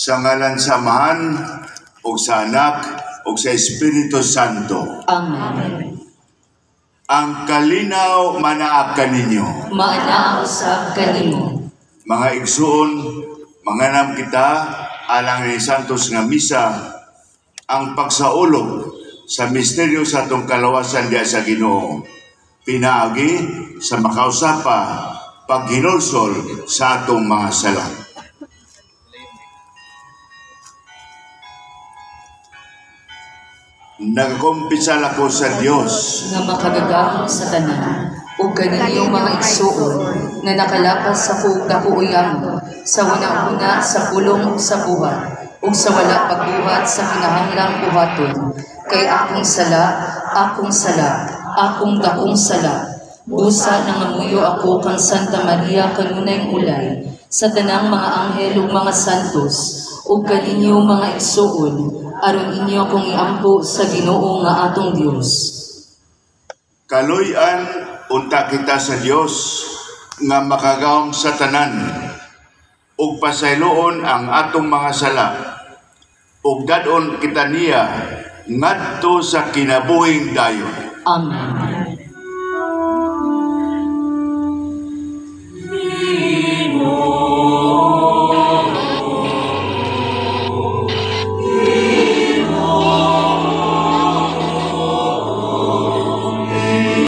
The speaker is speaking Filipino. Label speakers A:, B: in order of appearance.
A: Sa ngalan sa Amahan, o sa Anak, o sa Espiritu Santo.
B: Amen.
A: Ang kalinaw manaag kaninyo.
B: Maanaaw sa kanimo.
A: Mga igsoon, manganam kita, alang ni Santos nga misa, ang pagsaulog sa misteryo sa atong kalawasan diya sa Ginoo. Pinaagi sa makausapa, paghinulsol sa atong mga sala. Nagkumpisal ako sa Dios
B: Nga makagagahom sa tanan. O kaninyong mga igsuon na nakalapas sa kakuuyang sa unang-una sa pulong o sa buhat o sa wala pagbuhat sa kinahanglang buhaton. Kay akong sala, akong dakong sala. Busa nang amuyo ako kang Santa Maria kanunay ulay sa tanang mga anghel ug mga santos ug kaninyo mga igsuon aron inyo akong iampo sa Ginoo nga atong Dios.
A: Kaluy-an unta kita sa Dios nga makagahom sa tanan ug pasayloon ang atong mga sala ug dadon kita niya ngadto sa kinabuhing dayon.
B: Amen.